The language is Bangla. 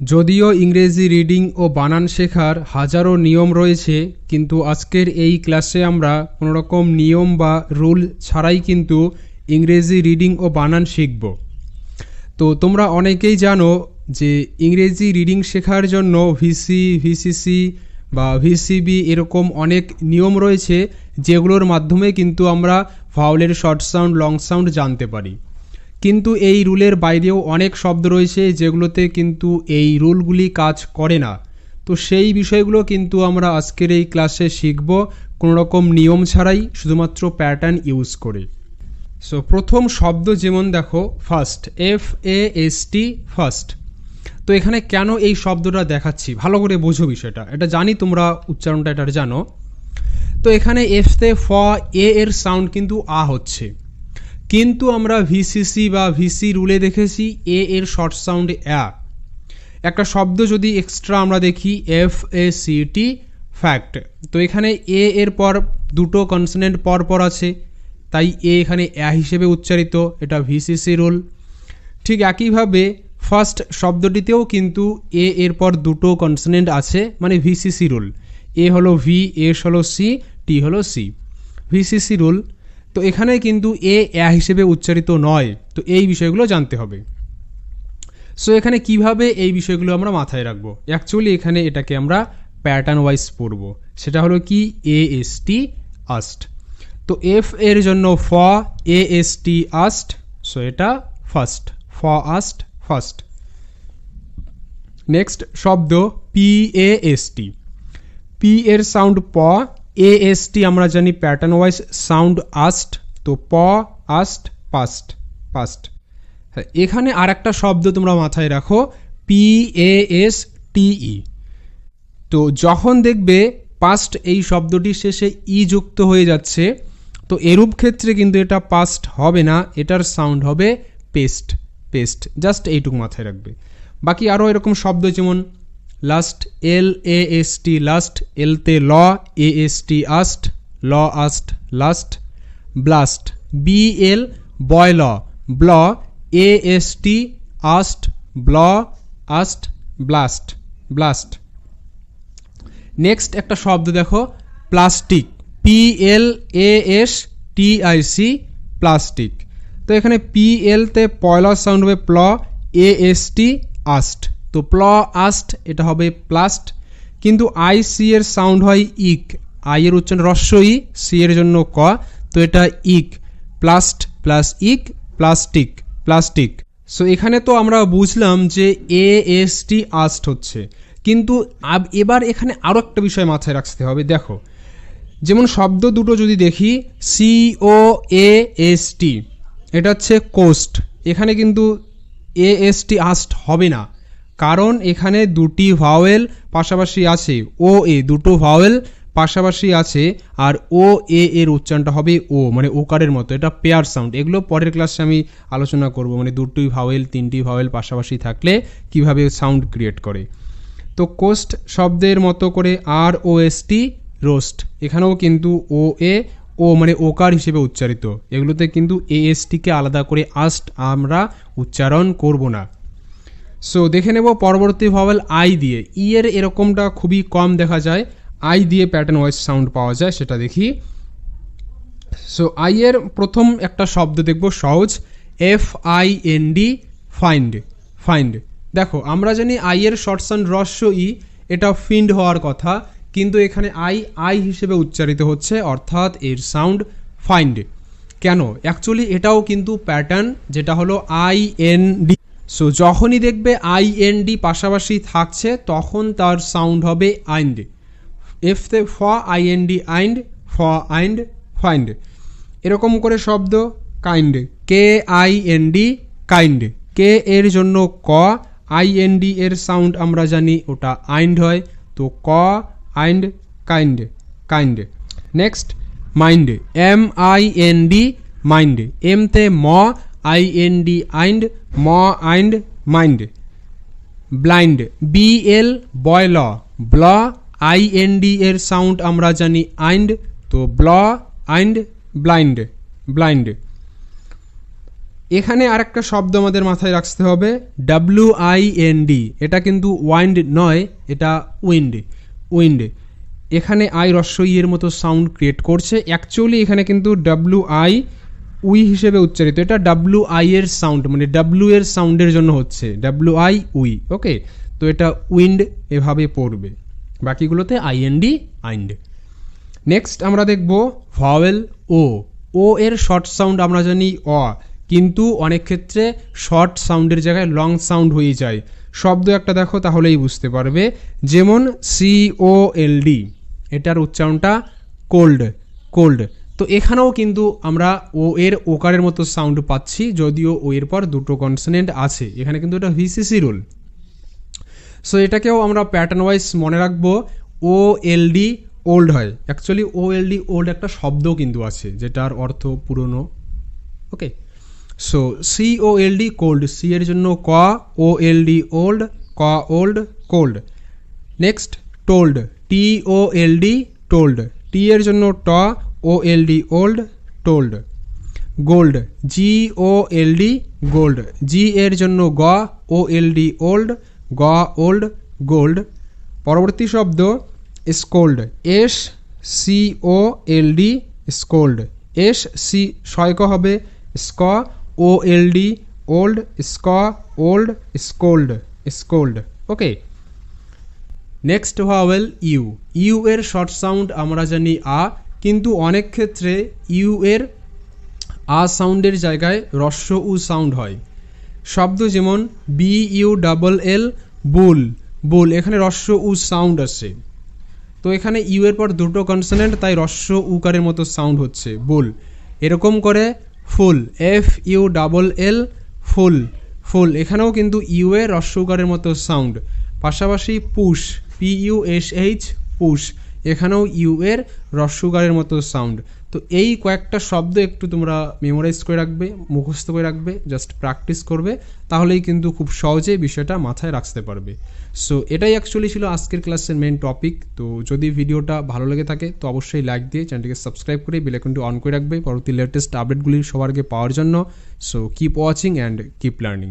যদিও ইংরেজি রিডিং ও বানান শেখার হাজারো নিয়ম রয়েছে, কিন্তু আজকের এই ক্লাসে আমরা কোনোরকম নিয়ম বা রুল ছাড়াই কিন্তু ইংরেজি রিডিং ও বানান শিখব। তো তোমরা অনেকেই জানো যে ইংরেজি রিডিং শেখার জন্য ভিসি, ভিসিসি বা ভিসিবি এরকম অনেক নিয়ম রয়েছে, যেগুলোর মাধ্যমে কিন্তু আমরা ভাওয়েলের শর্ট সাউন্ড, লং সাউন্ড জানতে পারি। কিন্তু এই রুলের বাইরেও অনেক শব্দ রয়েছে যেগুলোতে কিন্তু এই রুলগুলি কাজ করে না। তো সেই বিষয়গুলো কিন্তু আমরা আজকের এই ক্লাসে শিখব কোনো রকম নিয়ম ছাড়াই, শুধুমাত্র প্যাটার্ন ইউজ করে। সো প্রথম শব্দ যেমন দেখো ফার্স্ট, FAST, ফার্স্ট। তো এখানে কেন এই শব্দটা দেখাচ্ছি, ভালো করে বোঝো বিষয়টা। এটা জানি তোমরা উচ্চারণটা এটা জানো। তো এখানে এফতে ফ এ এর সাউন্ড কিন্তু আ হচ্ছে, কিন্তু আমরা ভিসিসি বা ভিসি রুলে দেখেছি এ এর শর্ট সাউন্ড অ্যা। একটা শব্দ যদি এক্সট্রা আমরা দেখি FACT, ফ্যাক্ট, তো এখানে এ এর পর দুটো কনসোনেন্ট পর পর আছে, তাই এ এখানে অ্যা হিসেবে উচ্চারিত, এটা ভিসিসি রুল। ঠিক একইভাবে ফার্স্ট শব্দটিতেও কিন্তু এ এর পর দুটো কনসোনেন্ট আছে, মানে ভিসিসি রুল। এ হলো ভি, এস হলো সি, টি হলো সি, ভিসিসি রুল। তো এখানে কিন্তু এ অ্যা হিসেবে উচ্চারিত নয়, তো এই বিষয়গুলো জানতে হবে। সো এখানে কিভাবে এই বিষয়গুলো আমরা মাথায় রাখবো, অ্যাকচুয়ালি এখানে এটাকে আমরা প্যাটার্ন ওয়াইজ পড়ব। সেটা হলো কি AST, আস্ট। তো এফ এর জন্য ফ, AST, আস্ট। সো এটা ফার্স্ট, ফ আস্ট, ফার্স্ট। নেক্সট শব্দ PAST, পি এর সাউন্ড প, AST আমরা জানি প্যাটার্ন ওয়াইজ সাউন্ড আস্ট, তো প আস্ট, পাস্ট, পাস্ট। এখানে আর একটা শব্দ তোমরা মাথায় রাখো, PASTE। তো যখন দেখবে পাস্ট এই শব্দটির শেষে ই যুক্ত হয়ে যাচ্ছে, তো এরূপ ক্ষেত্রে কিন্তু এটা পাস্ট হবে না, এটার সাউন্ড হবে পেস্ট, পেস্ট। জাস্ট এইটুকু মাথায় রাখবে। বাকি আরও এরকম শব্দ যেমন লাস্ট, LAST, লাস্ট, এলতে ল, AST, আস্ট, ল আস্ট, লাস্ট। ব্লাস্ট, BL, বয় ল, ব্ল, AST, asked, ব্ল, asked, blast, blast. Next একটা শব্দ দেখো প্লাস্টিক, PLASTIC, প্লাস্টিক। তো এখানে PL তে পয়লা সাউন্ড হবে প্ল, AST, আস্ট, তো প্ল আস্ট, এটা হবে প্লাস্ট। কিন্তু IC এর সাউন্ড হয় ইক, আই এর উচ্চারণ হ্রস্ব ই, সি এর জন্য ক, তো এটা ইক, প্লাস্ট প্লাস ইক, প্লাস্টিক, প্লাস্টিক। সো এখানে তো আমরা বুঝলাম যে AST, আস্ট হচ্ছে, কিন্তু এবার এখানে আরও একটা বিষয় মাথায় রাখতে হবে। দেখো যেমন শব্দ দুটো যদি দেখি, COAST, এটা হচ্ছে কোস্ট, এখানে কিন্তু AST, আস্ট হবে না, কারণ এখানে দুটি ভাওয়েল পাশাপাশি আছে, ও এ দুটো ভাওয়েল পাশাপাশি আছে, আর ও এ এর উচ্চারণটা হবে ও, মানে ওকারের মতো, এটা পেয়ার সাউন্ড। এগুলো পরের ক্লাসে আমি আলোচনা করব, মানে দুটি ভাওয়েল, তিনটি ভাওয়েল পাশাপাশি থাকলে কিভাবে সাউন্ড ক্রিয়েট করে। তো কোস্ট শব্দের মতো করে ROST, রোস্ট, এখানেও কিন্তু ও এ, ও মানে ওকার হিসেবে উচ্চারিত, এগুলোতে কিন্তু ASTকে আলাদা করে আস্ট আমরা উচ্চারণ করব না। সো দেখে নেব পরবর্তী ভাওয়েল আই দিয়ে। ই এর এরকমটা খুবই কম দেখা যায়, আই দিয়ে প্যাটার্ন ওয়াইজ সাউন্ড পাওয়া যায়, সেটা দেখি। সো আই এর প্রথম একটা শব্দ দেখব সহজ, FIND, ফাইন্ড, ফাইন্ড। দেখো আমরা জানি আই এর শর্ট সাউন্ড হ্রস্ব ই, এটা ফিন্ড হওয়ার কথা, কিন্তু এখানে আই হিসেবে উচ্চারিত হচ্ছে, অর্থাৎ এর সাউন্ড ফাইন্ড। কেন, অ্যাকচুয়ালি এটাও কিন্তু প্যাটার্ন, যেটা হলো IND। সো যখনই দেখবে IND পাশাপাশি থাকছে, তখন তার সাউন্ড হবে আইন্ড। এফতে ফ, IND, আইন্ড, ফ আইন্ড, ফাইন্ড। এরকম করে শব্দ কাইন্ড, KIND, কাইন্ড, কে এর জন্য ক, IND এর সাউন্ড আমরা জানি ওটা আইন্ড হয়, তো ক ind, kind, kind. Next mind, MIND, mind, এমতে ম, IND, আইন্ড, ম আইন্ড, মাইন্ড। ব্লাইন্ড, BL, বয় ল, ব্ল, IND এর সাউন্ড আমরা জানি আইন্ড, তো ব্ল আইন্ড, ব্লাইন্ড, ব্লাইন্ড। এখানে আরেকটা শব্দ আমাদের মাথায় রাখতে হবে, WIND। এটা কিন্তু ওয়াইন্ড নয়, এটা উইন্ড। উইন্ড, এখানে আই রস্ব ই এর মতো সাউন্ড ক্রিয়েট করছে। অ্যাকচুয়ালি এখানে কিন্তু WI উই হিসেবে উচ্চারিত, এটা WI এর সাউন্ড, মানে W এর সাউন্ডের জন্য হচ্ছে WI উই। ওকে, তো এটা উইন্ড এভাবে পড়বে, বাকিগুলোতে IND আইন্ড। নেক্সট আমরা দেখব ভাওয়েল ও। ও এর শর্ট সাউন্ড আমরা জানি অ, কিন্তু অনেক ক্ষেত্রে শর্ট সাউন্ডের জায়গায় লং সাউন্ড হয়ে যায়। শব্দ একটা দেখো তাহলেই বুঝতে পারবে, যেমন COLD, এটার উচ্চারণটা কোল্ড, কোল্ড। তো এখানেও কিন্তু আমরা ও এর ওকারের মতো সাউন্ড পাচ্ছি, যদিও ও এর পর দুটো কনসোনেন্ট আছে। এখানে কিন্তু এটা VCC রুল। সো এটাকেও আমরা প্যাটার্ন ওয়াইজ মনে রাখবো। OLD ওল্ড হয়, অ্যাকচুয়ালি OLD ওল্ড একটা শব্দ কিন্তু আছে যেটার অর্থ পুরনো। Okay, so COLD cold, C এর জন্য ক, OLD ওল্ড, ক old, cold. Next told, TOLD told, T এর জন্য ট, OLD old, told. Gold, GOLD gold, G এর জন্য গ, OLD ওল্ড, গ ওল্ড, গোল্ড। পরবর্তী শব্দ স্কোল্ড, SCOLD স্কোল্ড, SC শয়ক হবে স্ক, OLD ওল্ড, স্ক old, scold, scold. Okay, next vowel you. You এর শর্ট সাউন্ড আমরা জানি আ, কিন্তু অনেক ক্ষেত্রে ইউ এর আ সাউন্ডের জায়গায় রস্ব উ সাউন্ড হয়। শব্দ যেমন BULL বুল, বুল, এখানে রস্ব উ সাউন্ড আসে। তো এখানে ইউ এর পর দুটো কনসোনেন্ট, তাই রস্ব উকারের মতো সাউন্ড হচ্ছে বুল। এরকম করে ফুল, FULL ফুল, ফুল, এখানেও কিন্তু ইউ এর রস্ব উকারের মতো সাউন্ড। পাশাপাশি পুশ, PUSH পুশ, এখানেও ইউ এর রস্ব উকারের মতো সাউন্ড। তো এই কয়েকটা শব্দ একটু তোমরা মেমোরাইজ করে রাখবে, মুখস্থ করে রাখবে, জাস্ট প্র্যাকটিস করবে, তাহলেই কিন্তু খুব সহজে বিষয়টা মাথায় রাখতে পারবে। সো এটাই অ্যাকচুয়ালি ছিল আজকের ক্লাসের মেন টপিক। তো যদি ভিডিওটা ভালো লেগে থাকে তো অবশ্যই লাইক দিয়ে চ্যানেলটিকে সাবস্ক্রাইব করে বেল আইকনটি অন করে রাখবে পরবর্তী লেটেস্ট আপডেটগুলি সবার আগে পাওয়ার জন্য। So keep watching and keep learning.